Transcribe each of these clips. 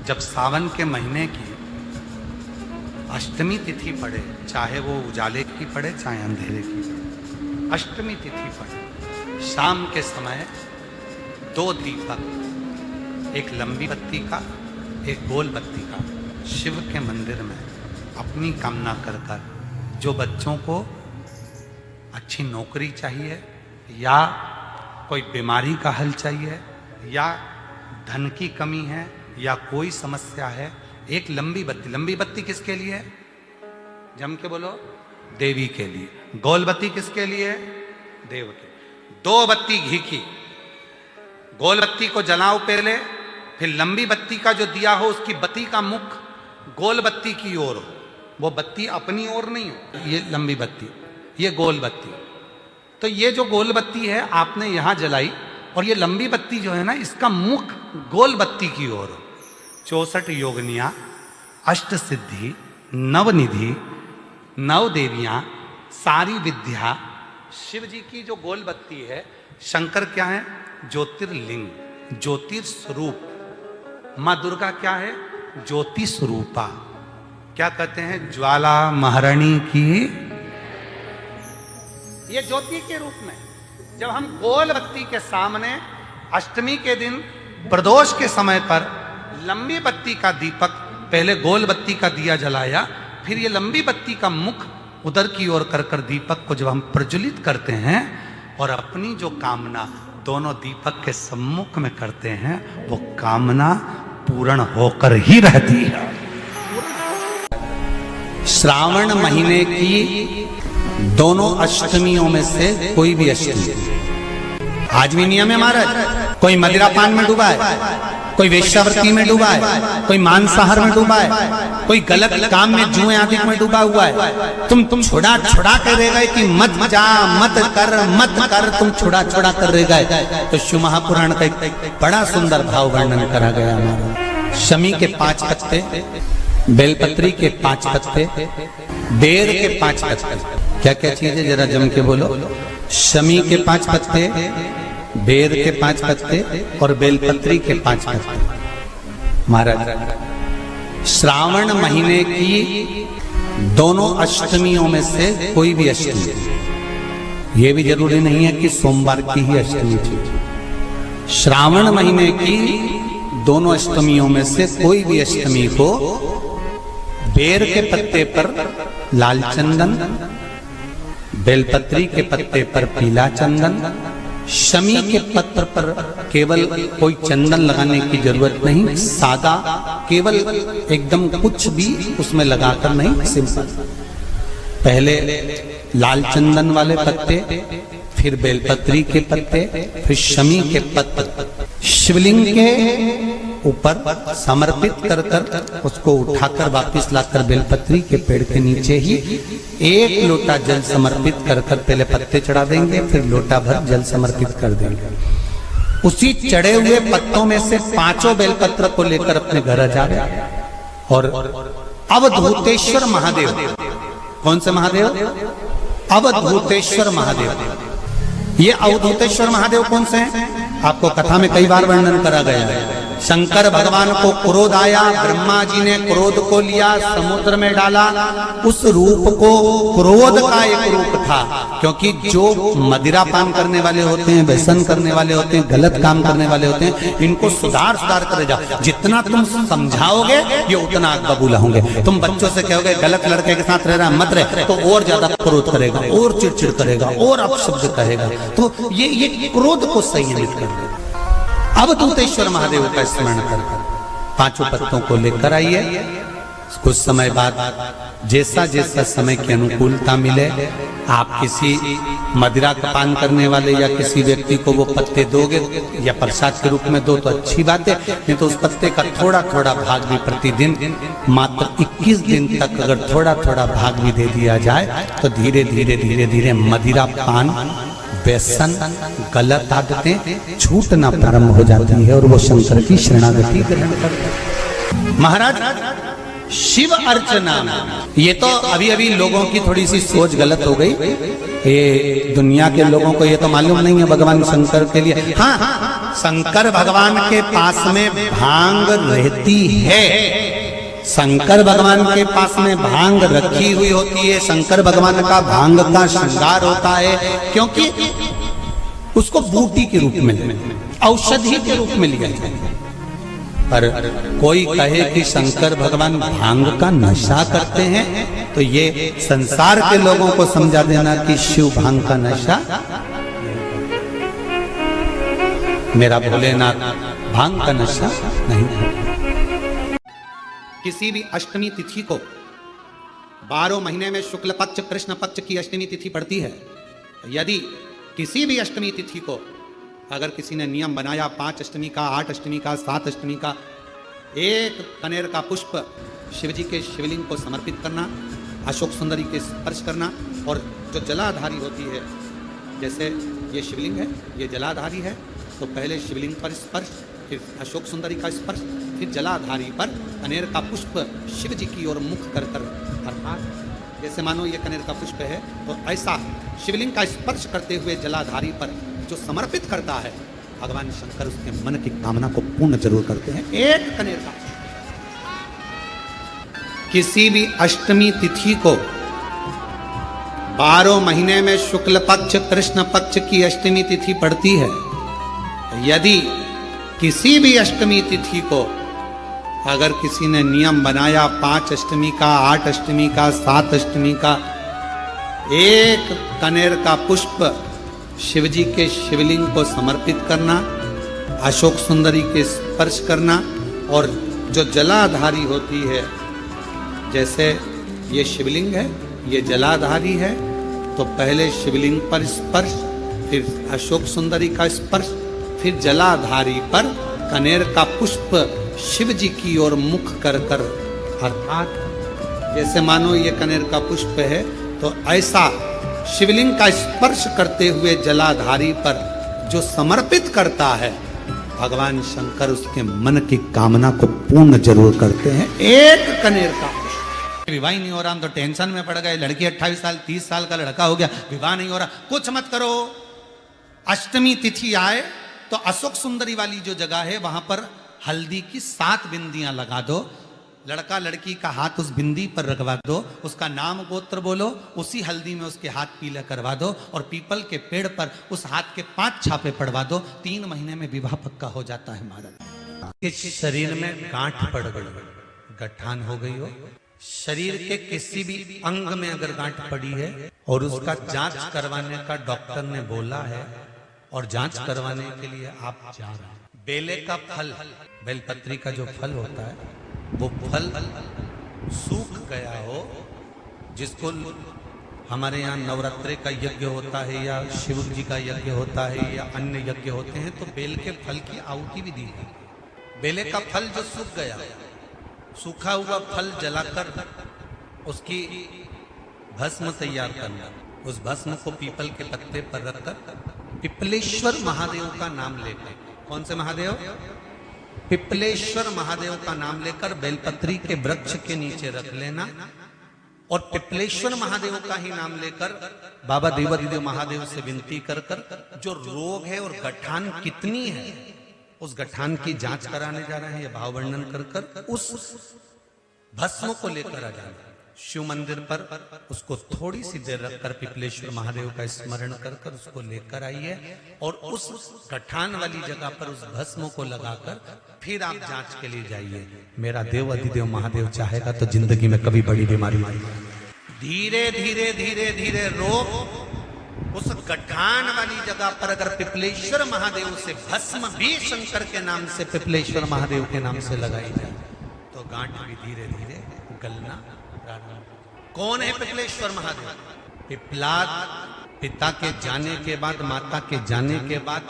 जब सावन के महीने की अष्टमी तिथि पड़े, चाहे वो उजाले की पड़े चाहे अंधेरे की, अष्टमी तिथि पड़े, शाम के समय दो दीपक, एक लंबी बत्ती का एक गोल बत्ती का, शिव के मंदिर में अपनी कामना कर कर, जो बच्चों को अच्छी नौकरी चाहिए या कोई बीमारी का हल चाहिए या धन की कमी है या कोई समस्या है, एक लंबी बत्ती किसके लिए है? जम के बोलो, देवी के लिए। गोल बत्ती किसके लिए? देव के। दो बत्ती घी की, गोल बत्ती को जलाओ पहले, फिर लंबी बत्ती का जो दिया हो उसकी बत्ती का मुख गोल बत्ती की ओर हो, वो बत्ती अपनी ओर नहीं हो, ये लंबी बत्ती, ये गोल बत्ती। तो ये जो गोल बत्ती है आपने यहां जलाई और ये लंबी बत्ती जो है ना, इसका मुख गोल बत्ती की ओर हो। 64 योगनिया, अष्ट सिद्धि, नवनिधि, नव देवियां, सारी विद्या, शिव जी की जो गोल बत्ती है। शंकर क्या है? ज्योतिर्लिंग, ज्योतिर्स्वरूप। मां दुर्गा क्या है? ज्योति स्वरूपा। क्या कहते हैं? ज्वाला महारानी की, ये ज्योति के रूप में। जब हम गोल बत्ती के सामने अष्टमी के दिन प्रदोष के समय पर लंबी बत्ती का दीपक, पहले गोल बत्ती का दिया जलाया, फिर ये लंबी बत्ती का मुख उधर की ओर कर कर दीपक को जब हम प्रज्वलित करते हैं और अपनी जो कामना दोनों दीपक के सम्मुख में करते हैं, वो कामना पूर्ण होकर ही रहती है। श्रावण महीने की दोनों अष्टमियों में से कोई भी अष्टमी, आज भी नियम है महाराज, कोई मदिरा पान में डूबा है, कोई वेश्यावृत्ति में डूबा है, कोई मांसाहार में डूबा है, कोई गलत काम में जुए आदि में डूबा हुआ है, तुम छुड़ा कर रह गए कि मत जा, मत कर, तुम छुड़ा कर रह गए। तो शिव महापुराण का एक बड़ा सुंदर भाव वर्णन करा गया हमारा। शमी के 5 पत्ते, बेलपत्री के 5 पत्ते, बेर के 5 पत्ते। क्या क्या चीज है जरा जम के बोलो? शमी के 5 पत्ते, बेर के 5 पत्ते और बेलपत्री के 5 पत्ते। महाराज, श्रावण महीने की दोनों अष्टमियों में से कोई भी अष्टमी, ये भी जरूरी नहीं है कि सोमवार की ही अष्टमी थी। श्रावण महीने की दोनों अष्टमियों में से कोई भी अष्टमी को बेर के पत्ते पर लाल चंदन, बेलपत्री के पत्ते पर पीला चंदन, शमी के पत्र पर केवल कोई चंदन लगाने की जरूरत नहीं, सादा, केवल एकदम कुछ भी उसमें लगाकर नहीं, सिंपल। पहले लाल चंदन वाले पत्ते, फिर बेलपत्री के पत्ते, फिर शमी के पत्ते शिवलिंग के ऊपर समर्पित कर कर उसको उठाकर वापिस लाकर बेलपत्री के पेड़ के नीचे ही 1 लोटा जल समर्पित कर कर पहले पत्ते चढ़ा देंगे, फिर लोटा भर जल समर्पित कर देंगे। उसी चढ़े हुए पत्तों में से 5 बेलपत्र को लेकर अपने घर जा रहे और अवधूतेश्वर महादेव, कौन से महादेव? अवधूतेश्वर महादेव। ये अवधूतेश्वर महादेव कौन से हैं? आपको कथा में कई बार वर्णन करा गया है। शंकर भगवान को क्रोध आया, ब्रह्मा जी ने क्रोध को लिया, समुद्र में डाला। उस रूप को क्रोध का एक रूप था, क्योंकि जो मदिरा पान करने वाले होते हैं, व्यसन करने वाले होते हैं, गलत काम करने वाले होते हैं, इनको सुधार कर जाओ। जितना तुम समझाओगे ये उतना आग बबूला होंगे। तुम बच्चों से कहोगे गलत लड़के के साथ रह रहा मत रहे, तो और ज्यादा क्रोध करेगा, और चिड़चिड़ करेगा, और अपशब्द कहेगा। तो ये क्रोध को संयमित कर देगा। अवधूतेश्वर महादेव का स्मरण कर 5 पत्तों को लेकर आइए। कुछ समय बाद जैसा जैसा समय की अनुकूलता मिले, आप किसी मदिरा का पान करने वाले या किसी व्यक्ति को वो पत्ते दोगे या प्रसाद के रूप में दो तो अच्छी बात है, नहीं तो उस पत्ते का थोड़ा थोड़ा भाग भी प्रतिदिन मात्र 21 दिन तक अगर थोड़ा थोड़ा भाग भी दे दिया जाए तो धीरे धीरे मदिरा पान, व्यसन, गलत आदतें छूटना प्रारंभ हो जाती है और वो शंकर की शरणागति ग्रहण करते हैं। महाराज, शिव अर्चना, ये तो अभी लोगों की थोड़ी सी सोच गलत हो गई। ये दुनिया के लोगों को ये तो मालूम नहीं है भगवान शंकर के लिए। हाँ, शंकर भगवान के पास में भांग रहती है। शंकर भगवान के पास में भांग रखी हुई होती है। शंकर भगवान का भांग का श्रृंगार होता है, क्योंकि उसको बूटी के रूप में, औषधि के रूप में लिया जाए। पर कोई कहे कि शंकर भगवान भांग का नशा करते हैं, तो ये संसार के लोगों को समझा देना कि शिव भांग का नशा, मेरा भोलेनाथ भांग का नशा नहीं है। किसी भी अष्टमी तिथि को 12 महीने में शुक्ल पक्ष कृष्ण पक्ष की अष्टमी तिथि पड़ती है। यदि किसी भी अष्टमी तिथि को अगर किसी ने नियम बनाया 5 अष्टमी का, 8 अष्टमी का, 7 अष्टमी का, एक कनेर का पुष्प शिव जी के शिवलिंग को समर्पित करना, अशोक सुंदरी के स्पर्श करना, और जो जलाधारी होती है, जैसे ये शिवलिंग है, ये जलाधारी है, तो पहले शिवलिंग पर स्पर्श, फिर अशोक सुंदरी का स्पर्श, फिर जलाधारी पर कनेर का पुष्प शिव जी की ओर मुख कर कर, अर्थात जैसे मानो ये कनेर का पुष्प है, तो ऐसा शिवलिंग का स्पर्श करते हुए जलाधारी पर जो समर्पित करता है, भगवान शंकर उसके मन की कामना को पूर्ण जरूर करते हैं। एक कनेर का किसी भी अष्टमी तिथि को 12 महीने में शुक्ल पक्ष कृष्ण पक्ष की अष्टमी तिथि पड़ती है। यदि किसी भी अष्टमी तिथि को अगर किसी ने नियम बनाया 5 अष्टमी का, 8 अष्टमी का, 7 अष्टमी का, एक कनेर का पुष्प शिवजी के शिवलिंग को समर्पित करना, अशोक सुंदरी के स्पर्श करना, और जो जलाधारी होती है, जैसे ये शिवलिंग है, ये जलाधारी है, तो पहले शिवलिंग पर स्पर्श, फिर अशोक सुंदरी का स्पर्श, फिर जलाधारी पर कनेर का पुष्प शिव जी की ओर मुख कर कर, अर्थात जैसे मानो ये कनेर का पुष्प है, तो ऐसा शिवलिंग का स्पर्श करते हुए जलाधारी पर जो समर्पित करता है, भगवान शंकर उसके मन की कामना को पूर्ण जरूर करते हैं। एक कनेर का विवाह नहीं हो रहा, हम तो टेंशन में पड़ गए, लड़की 28 साल 30 साल का लड़का हो गया, विवाह नहीं हो रहा, कुछ मत करो। अष्टमी तिथि आए तो अशोक सुंदरी वाली जो जगह है वहां पर हल्दी की 7 बिंदियां लगा दो, लड़का लड़की का हाथ उस बिंदी पर रखवा दो, उसका नाम गोत्र बोलो, उसी हल्दी में उसके हाथ पीला करवा दो, और पीपल के पेड़ पर उस हाथ के 5 छापे पड़वा दो। 3 महीने में विवाह पक्का हो जाता है महाराज। इस शरीर में गांठ पड़ गई, गठान हो गई हो, शरीर के किसी भी अंग में अगर गांठ पड़ी है और उसका जांच करवाने का डॉक्टर ने बोला है, और जांच करवाने के लिए आप जा रहे हैं, बेले का फल, बेलपत्री का जो फल होता है, वो फल सूख गया हो, जिसको हमारे यहाँ नवरात्रे का यज्ञ होता है या शिव जी का यज्ञ होता है या अन्य यज्ञ होते हैं, तो बेल के फल की आहुति भी दी है। बेले का फल जो सूख गया, सूखा हुआ फल जलाकर उसकी भस्म तैयार करना, उस भस्म को पीपल के पत्ते पर रखकर पिपलेश्वर महादेव का नाम लेकर, कौन से महादेव? पिपलेश्वर महादेव का नाम लेकर बेलपत्री के वृक्ष के नीचे रख लेना, और पिपलेश्वर महादेव का ही नाम लेकर बाबा देवादिदेव महादेव से विनती कर कर जो रोग है और गठान कितनी है, उस गठान की जांच कराने जा रहे हैं, ये भाव वर्णन कर कर उस भस्म को लेकर आ जाना शिव मंदिर पर, उसको थोड़ी सी देर रखकर पिपलेश्वर महादेव का स्मरण कर कर उसको लेकर आइए, और उस गठान वाली जगह पर उस भस्म को लगाकर फिर आप जांच के लिए जाइए। मेरा देव अधिदेव महादेव चाहेगा तो जिंदगी में कभी बड़ी बीमारी धीरे धीरे धीरे धीरे रोग उस गठान वाली जगह पर अगर पिपलेश्वर महादेव से भस्म भी शंकर के नाम से, पिपलेश्वर महादेव के नाम से लगाई जाए, तो गांठ भी धीरे धीरे गलना। कौन है पिपलेश्वर महादेव? पिपलाद पिता के जाने के बाद, माता के जाने के बाद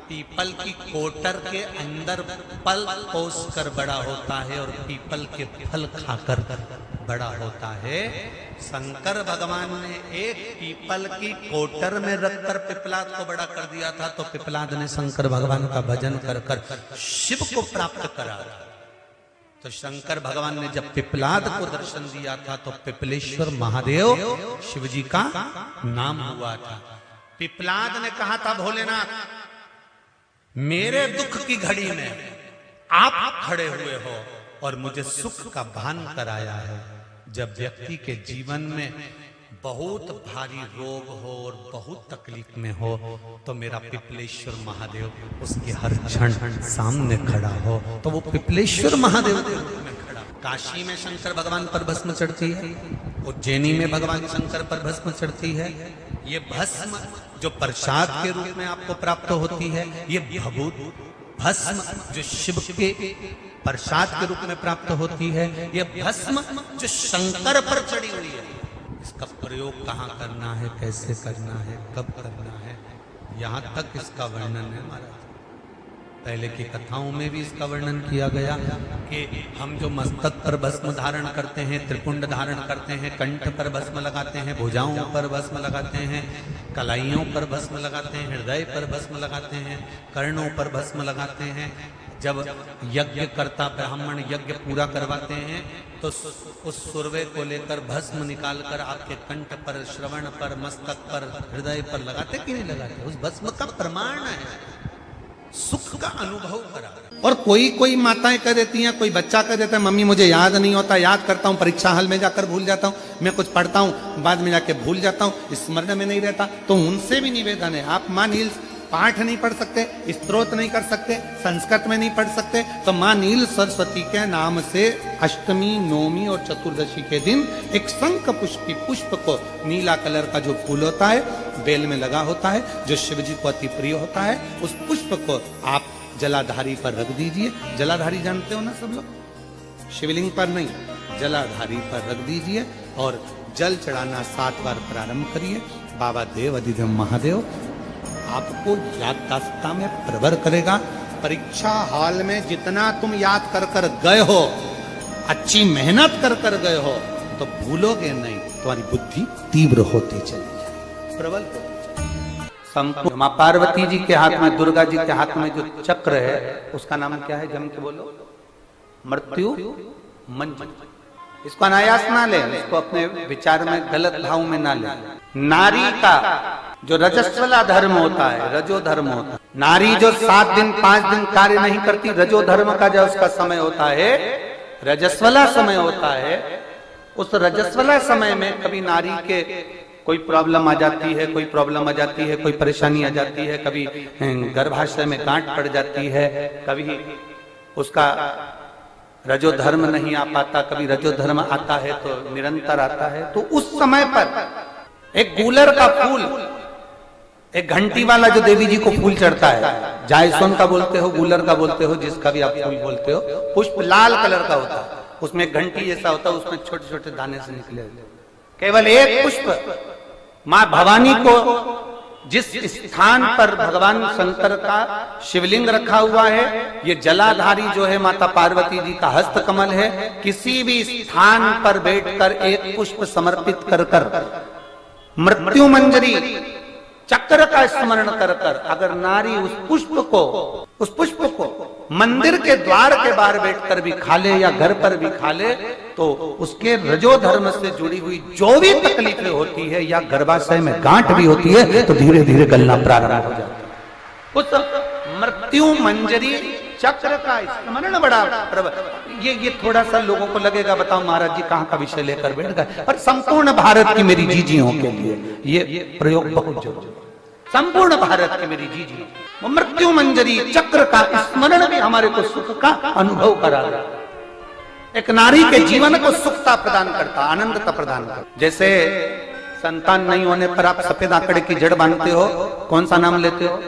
पीपल की कोटर के अंदर पल पोस कर बड़ा होता है और पीपल के फल खाकर बड़ा होता है। शंकर भगवान ने एक पीपल की कोटर में रखकर पिपलाद को बड़ा कर दिया था, तो पिपलाद ने शंकर भगवान का भजन कर कर शिव को प्राप्त करा। तो शंकर भगवान ने जब पिपलाद को दर्शन दिया था तो पिपलेश्वर महादेव शिव जी का नाम हुआ था। पिपलाद ने कहा था, भोलेनाथ मेरे दुख की घड़ी में आप खड़े हुए हो और मुझे सुख का भान कराया है। जब व्यक्ति के जीवन में बहुत भारी रोग हो और बहुत तकलीफ में हो तो मेरा पिपलेश्वर महादेव उसके हर क्षण सामने खड़ा हो, तो वो पिपलेश्वर महादेव के रूप में खड़ा। काशी में शंकर भगवान पर भस्म चढ़ती है, उज्जैनी में भगवान शंकर पर भस्म चढ़ती है। ये भस्म जो प्रसाद के रूप में आपको प्राप्त होती है, ये भस्म जो शिव के प्रसाद के रूप में प्राप्त होती है, ये भस्म जो शंकर पर चढ़ी हुई है, इसका प्रयोग कहाँ करना है, कैसे करना है, कब करना है, यहाँ तक इसका वर्णन है महाराज। पहले की कथाओं में भी इसका वर्णन किया गया कि हम जो मस्तक पर भस्म धारण करते हैं, त्रिपुंड धारण करते हैं, कंठ पर भस्म लगाते हैं, भुजाओं पर भस्म लगाते हैं, कलाइयों पर भस्म लगाते हैं, हृदय पर भस्म लगाते हैं, कर्णों पर भस्म लगाते हैं। जब यज्ञ करता ब्राह्मण यज्ञ पूरा करवाते हैं तो उस सुरवे को लेकर भस्म निकाल कर आपके कंठ पर, श्रवण पर, मस्तक पर, हृदय पर लगाते कि नहीं लगाते? उस भस्म का प्रमाण है, सुख का अनुभव करा। और कोई माताएं कह देती हैं, कोई बच्चा कह देता है मम्मी मुझे याद नहीं होता, याद करता हूँ परीक्षा हॉल में जाकर भूल जाता हूँ, मैं कुछ पढ़ता हूँ बाद में जाके भूल जाता हूँ, स्मरण में नहीं रहता। तो उनसे भी निवेदन है, आप माँ नील पाठ नहीं पढ़ सकते, स्तोत्र नहीं कर सकते, संस्कृत में नहीं पढ़ सकते, तो माँ नील सरस्वती के नाम से अष्टमी, नवमी और चतुर्दशी के दिन एक शंख पुष्पी पुष्प को, नीला कलर का जो फूल होता है बेल में लगा होता है, जो शिव जी को अति प्रिय होता है, उस पुष्प को आप जलाधारी पर रख दीजिए। जलाधारी जानते हो ना सब लोग, शिवलिंग पर नहीं, जलाधारी पर रख दीजिए और जल चढ़ाना 7 बार प्रारंभ करिए। बाबा देव अधिदेव महादेव आपको याददाश्तता में प्रवर करेगा। परीक्षा हॉल में जितना तुम याद कर कर गए हो, अच्छी मेहनत कर कर गए हो, तो भूलोगे नहीं, तुम्हारी बुद्धि तीव्र होती चली जाए, प्रबल होती चली। संपूर्ण मां पार्वती जी के हाथ में, दुर्गा जी के हाथ में जो चक्र है उसका नाम क्या है? जम के बोलो, मृत्यु मंजन। इसको अनायास ना ले, इसको अपने विचार में गलत भाव में ना ले। नारी का जो रजस्वला धर्म होता है, रजो धर्म होता है, नारी जो 7 दिन 5 दिन कार्य नहीं करती, रजो धर्म का जो उसका समय होता है, रजस्वला समय होता है, उस रजस्वला समय में कभी नारी के कोई प्रॉब्लम आ जाती है, कोई प्रॉब्लम आ जाती है, कोई परेशानी आ जाती है, कभी गर्भाशय में गांठ पड़ जाती है, कभी उसका रजो धर्म नहीं आ पाता, कभी रजो धर्म आता है तो निरंतर आता है। तो उस समय पर एक गूलर का फूल, एक घंटी वाला जो देवी जी को फूल चढ़ता है, जायसोन का बोलते हो, गूलर का बोलते हो, जिसका भी आप फूल बोलते हो, पुष्प लाल कलर का होता है, उसमें एक घंटी जैसा होता है, उसमें छोटे छोटे दाने से निकले होते। केवल एक पुष्प मां भवानी को, जिस स्थान पर भगवान शंकर का शिवलिंग रखा हुआ है, ये जलाधारी जो है माता पार्वती जी का हस्त कमल है, किसी भी स्थान पर बैठकर एक पुष्प समर्पित कर कर मृत्यु मंजरी चक्र का स्मरण कर कर अगर नारी उस पुष्प को मंदिर के द्वार के बाहर बैठकर भी खा ले या घर पर भी खा ले, तो उसके रजो धर्म से जुड़ी हुई जो भी तकलीफें होती है या गर्भाशय में गांठ भी होती है, तो धीरे धीरे गलना प्रारंभ हो जाता है। उस मृत्यु मंजरी चक्र का स्मरण बड़ा ये थोड़ा सा लोगों को लगेगा, बताओ महाराज जी कहाँ का विषय लेकर बैठ गए, पर संपूर्ण भारत की मेरी जीजियों के लिए ये प्रयोग बहुत जरूरी। संपूर्ण भारत की मेरी जीजी, मृत्यु मंजरी चक्र का स्मरण भी हमारे को सुख का अनुभव करा रहा है। एक नारी के जीवन को सुखता प्रदान करता, आनंदता प्रदान करता। जैसे संतान नहीं होने पर आप सफेद आंकड़े की जड़ बांधते हो, कौन सा नाम लेते हो?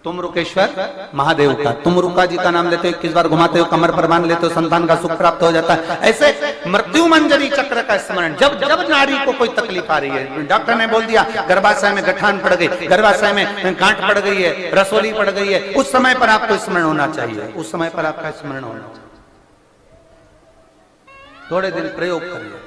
तुम रुकेश्वर महादेव का। तुम रुका जी का नाम लेते हो, 21 बार घुमाते हो, कमर पर बांध लेते हो, संतान का सुख प्राप्त हो जाता है। ऐसे मृत्यु मंजरी चक्र का स्मरण, जब जब नारी को कोई तकलीफ आ रही है, डॉक्टर ने बोल दिया गर्भाशय में गठान पड़ गई, गर्भाशय में गांठ पड़ गई है, रसोली पड़ गई है, उस समय पर आपको स्मरण होना चाहिए, उस समय पर आपका स्मरण होना चाहिए। थोड़े दिन प्रयोग करिए।